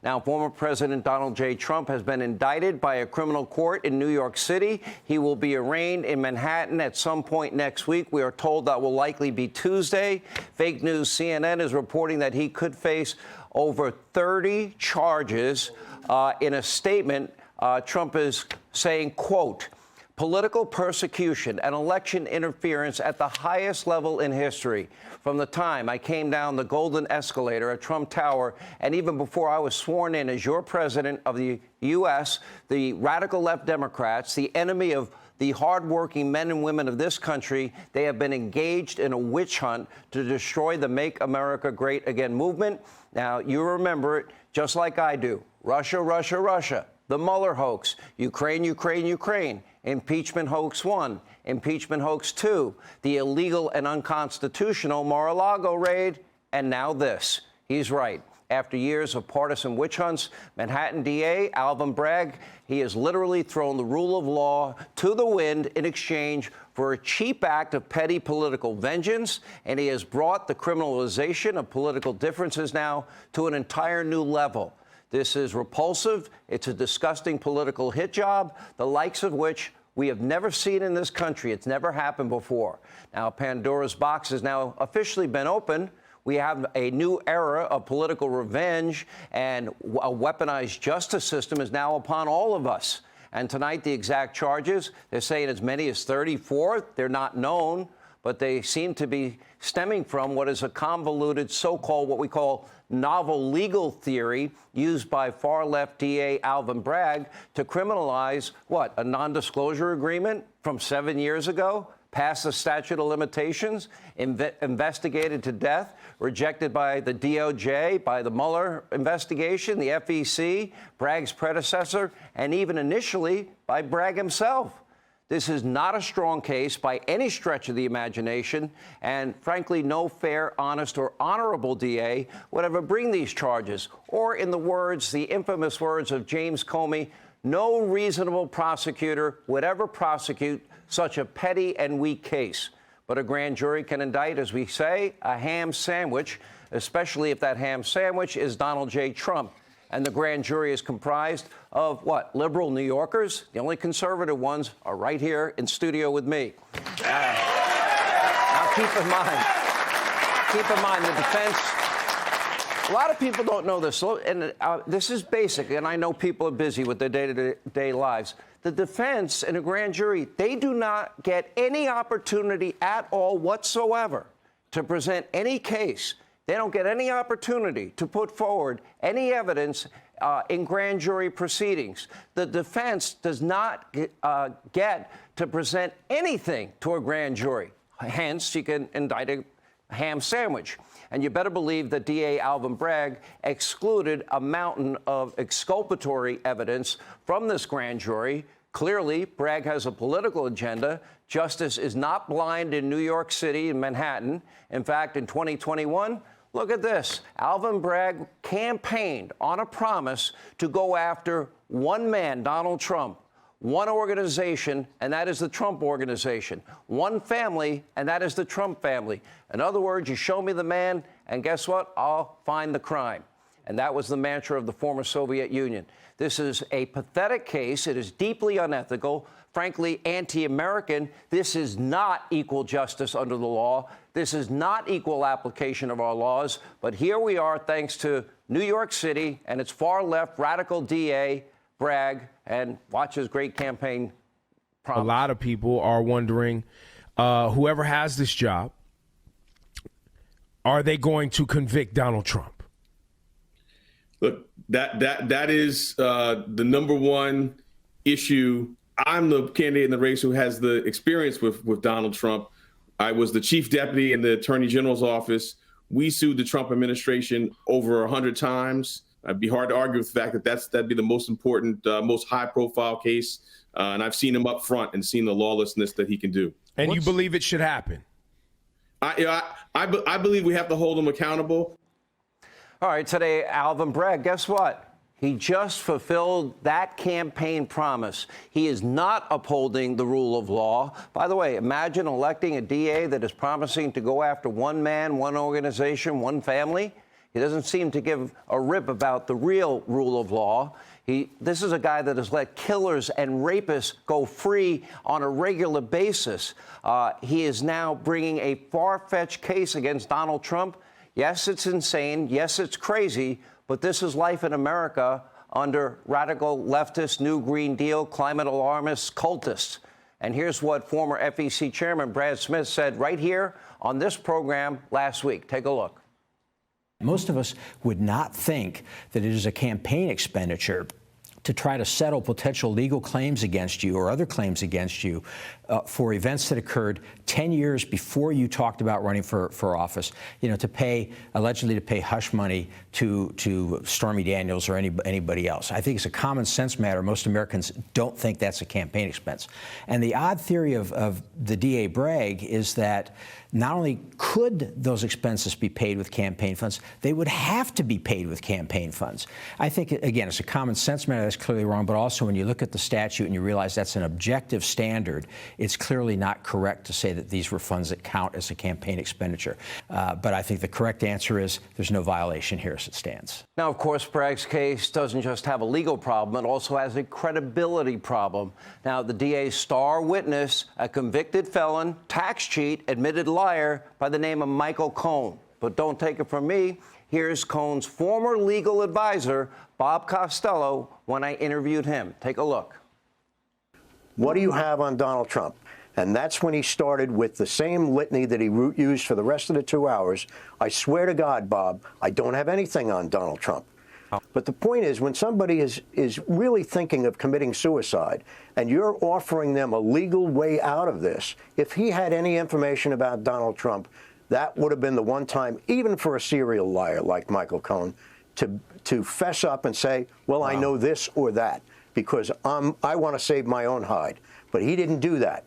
Now, former President Donald J. Trump has been indicted by a criminal court in New York City. He will be arraigned in Manhattan at some point next week. We are told that will likely be Tuesday. Fake news CNN is reporting that he could face over 30 charges. In a statement, Trump is saying, quote, political persecution and election interference at the highest level in history. From the time I came down the golden escalator at Trump Tower, and even before I was sworn in as your president of the U.S., the radical left Democrats, the enemy of the hardworking men and women of this country, they have been engaged in a witch hunt to destroy the Make America Great Again movement. Now, you remember it just like I do. Russia, Russia, Russia. The Mueller hoax, Ukraine, Ukraine, Ukraine, impeachment hoax 1, impeachment hoax 2, the illegal and unconstitutional Mar-a-Lago raid, and now this. He's right. After years of partisan witch hunts, Manhattan DA Alvin Bragg, he has literally thrown the rule of law to the wind in exchange for a cheap act of petty political vengeance, and he has brought the criminalization of political differences now to an entire new level. This is repulsive. It's a disgusting political hit job, the likes of which we have never seen in this country. It's never happened before. Now, Pandora's box has now officially been opened. We have a new era of political revenge, and a weaponized justice system is now upon all of us. And tonight, the exact charges, they're saying as many as 34. They're not known, but they seem to be stemming from what is a convoluted so-called, what we call novel legal theory used by far-left DA Alvin Bragg to criminalize, what, a non-disclosure agreement from 7 years ago, past the statute of limitations, investigated to death, rejected by the DOJ, by the Mueller investigation, the FEC, Bragg's predecessor, and even initially by Bragg himself. This is not a strong case by any stretch of the imagination, and frankly, no fair, honest, or honorable DA would ever bring these charges. Or in the infamous words of James Comey, no reasonable prosecutor would ever prosecute such a petty and weak case. But a grand jury can indict, as we say, a ham sandwich, especially if that ham sandwich is Donald J. Trump. And the grand jury is comprised of, what, liberal New Yorkers? The only conservative ones are right here in studio with me. Now, keep in mind, the defense, a lot of people don't know this, and this is basic, and I know people are busy with their day-to-day lives. The defense and a grand jury, they do not get any opportunity at all whatsoever to present any case. They don't get any opportunity to put forward any evidence in grand jury proceedings. The defense does not get to present anything to a grand jury. Hence, you can indict a ham sandwich. And you better believe that DA Alvin Bragg excluded a mountain of exculpatory evidence from this grand jury. Clearly, Bragg has a political agenda. Justice is not blind in New York City and Manhattan. In fact, in 2021, look at this. Alvin Bragg campaigned on a promise to go after one man, Donald Trump, one organization, and that is the Trump Organization, one family, and that is the Trump family. In other words, you show me the man, and guess what? I'll find the crime. And that was the mantra of the former Soviet Union. This is a pathetic case. It is deeply unethical, frankly, anti-American. This is not equal justice under the law. This is not equal application of our laws. But here we are, thanks to New York City and its far-left radical DA, Bragg, and watch his great campaign promise. A lot of people are wondering, whoever has this job, are they going to convict Donald Trump? Look, that is the number one issue. I'm the candidate in the race who has the experience with Donald Trump. I was the chief deputy in the attorney general's office. We sued the Trump administration over 100 times. It'd be hard to argue with the fact that that'd be the most important, most high-profile case. And I've seen him up front and seen the lawlessness that he can do. And you believe it should happen? I believe we have to hold him accountable. All right, today, Alvin Bragg, guess what? He just fulfilled that campaign promise. He is not upholding the rule of law. By the way, imagine electing a DA that is promising to go after one man, one organization, one family. He doesn't seem to give a rip about the real rule of law. This is a guy that has let killers and rapists go free on a regular basis. He is now bringing a far-fetched case against Donald Trump. Yes, it's insane. Yes, it's crazy. But this is life in America under radical leftist, New Green Deal, climate alarmists, cultists. And here's what former FEC Chairman Brad Smith said right here on this program last week. Take a look. Most of us would not think that it is a campaign expenditure to try to settle potential legal claims against you or other claims against you for events that occurred 10 years before you talked about running for office, allegedly to pay hush money to Stormy Daniels or anybody else. I think it's a common sense matter. Most Americans don't think that's a campaign expense. And the odd theory of the DA Bragg is that not only could those expenses be paid with campaign funds, they would have to be paid with campaign funds. I think, again, it's a common sense matter. That's clearly wrong. But also, when you look at the statute and you realize that's an objective standard, it's clearly not correct to say that these were funds that count as a campaign expenditure. But I think the correct answer is there's no violation here as it stands. Now, of course, Bragg's case doesn't just have a legal problem. It also has a credibility problem. Now, the DA's star witness, a convicted felon, tax cheat, admitted liar by the name of Michael Cohen. But don't take it from me. Here's Cohen's former legal advisor, Bob Costello, when I interviewed him. Take a look. What do you have on Donald Trump? And that's when he started with the same litany that he used for the rest of the 2 hours. I swear to God, Bob, I don't have anything on Donald Trump. But the point is, when somebody is really thinking of committing suicide and you're offering them a legal way out of this, if he had any information about Donald Trump, that would have been the one time, even for a serial liar like Michael Cohen, to fess up and say, well, I know this or that, because I want to save my own hide. But he didn't do that.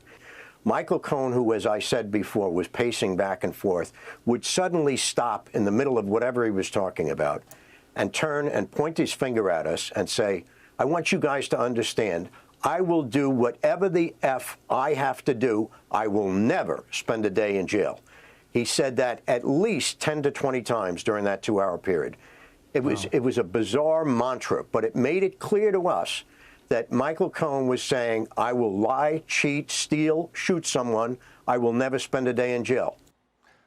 Michael Cohen, who, as I said before, was pacing back and forth, would suddenly stop in the middle of whatever he was talking about and turn and point his finger at us and say, I want you guys to understand, I will do whatever the F I have to do. I will never spend a day in jail. He said that at least 10 to 20 times during that 2-hour period. It was a bizarre mantra, but it made it clear to us that Michael Cohen was saying, I will lie, cheat, steal, shoot someone. I will never spend a day in jail.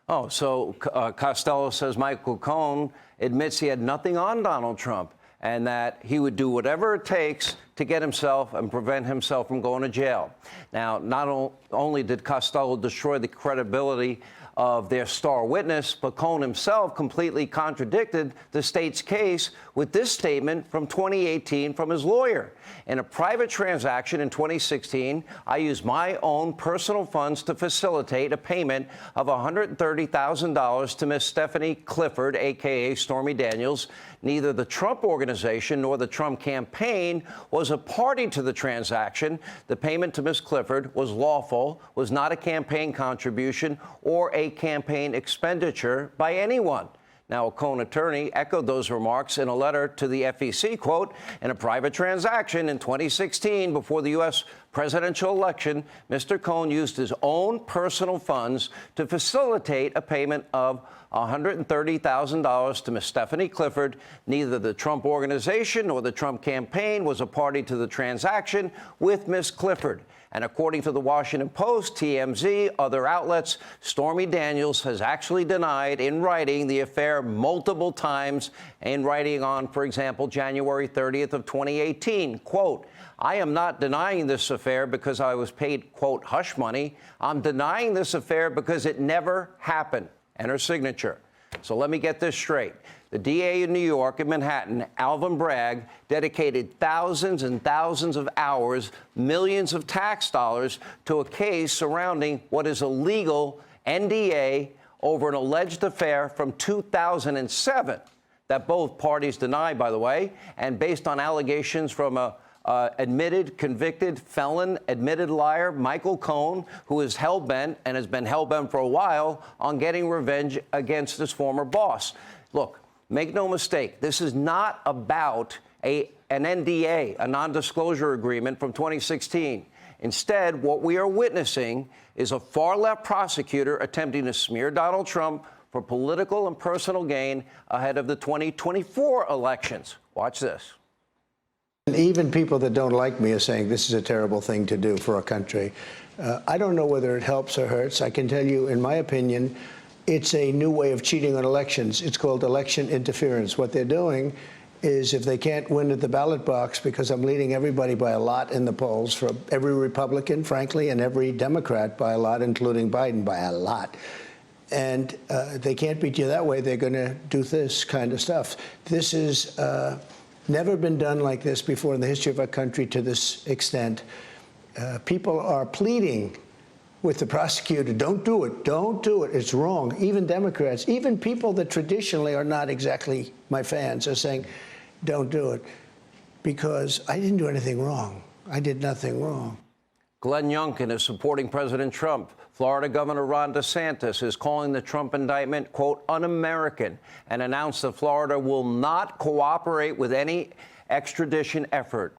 Oh, so Costello says Michael Cohen admits he had nothing on Donald Trump and that he would do whatever it takes to get himself and prevent himself from going to jail. Now, not only did Costello destroy the credibility of their star witness, but Cohen himself completely contradicted the state's case with this statement from 2018 from his lawyer. In a private transaction in 2016, I used my own personal funds to facilitate a payment of $130,000 to Miss Stephanie Clifford, a.k.a. Stormy Daniels. Neither the Trump Organization nor the Trump campaign was a party to the transaction. The payment to Miss Clifford was lawful, was not a campaign contribution or a campaign expenditure by anyone. Now, a Cohen attorney echoed those remarks in a letter to the FEC, quote, in a private transaction in 2016 before the U.S. presidential election, Mr. Cohen used his own personal funds to facilitate a payment of $130,000 to Ms. Stephanie Clifford. Neither the Trump Organization nor the Trump campaign was a party to the transaction with Ms. Clifford. And according to the Washington Post, TMZ, other outlets, Stormy Daniels has actually denied in writing the affair multiple times, in writing on, for example, January 30th of 2018, quote, I am not denying this affair because I was paid, quote, hush money. I'm denying this affair because it never happened. And her signature. So let me get this straight. The DA in New York and Manhattan, Alvin Bragg, dedicated thousands and thousands of hours, millions of tax dollars to a case surrounding what is a legal NDA over an alleged affair from 2007 that both parties deny, by the way, and based on allegations from a admitted, convicted felon, admitted liar, Michael Cohen, who is hell-bent and has been hell-bent for a while on getting revenge against his former boss. Look, make no mistake, this is not about an NDA, a non-disclosure agreement from 2016. Instead, what we are witnessing is a far-left prosecutor attempting to smear Donald Trump for political and personal gain ahead of the 2024 elections. Watch this. And even people that don't like me are saying this is a terrible thing to do for our country. I don't know whether it helps or hurts. I can tell you, in my opinion, it's a new way of cheating on elections. It's called election interference. What they're doing is, if they can't win at the ballot box, because I'm leading everybody by a lot in the polls, for every Republican, frankly, and every Democrat by a lot, including Biden by a lot, and they can't beat you that way, they're going to do this kind of stuff. This is never been done like this before in the history of our country to this extent. People are pleading with the prosecutor, don't do it, don't do it, it's wrong. Even Democrats, even people that traditionally are not exactly my fans are saying, don't do it, because I didn't do anything wrong. I did nothing wrong. Glenn Youngkin is supporting President Trump. Florida Governor Ron DeSantis is calling the Trump indictment, quote, un-American, and announced that Florida will not cooperate with any extradition effort.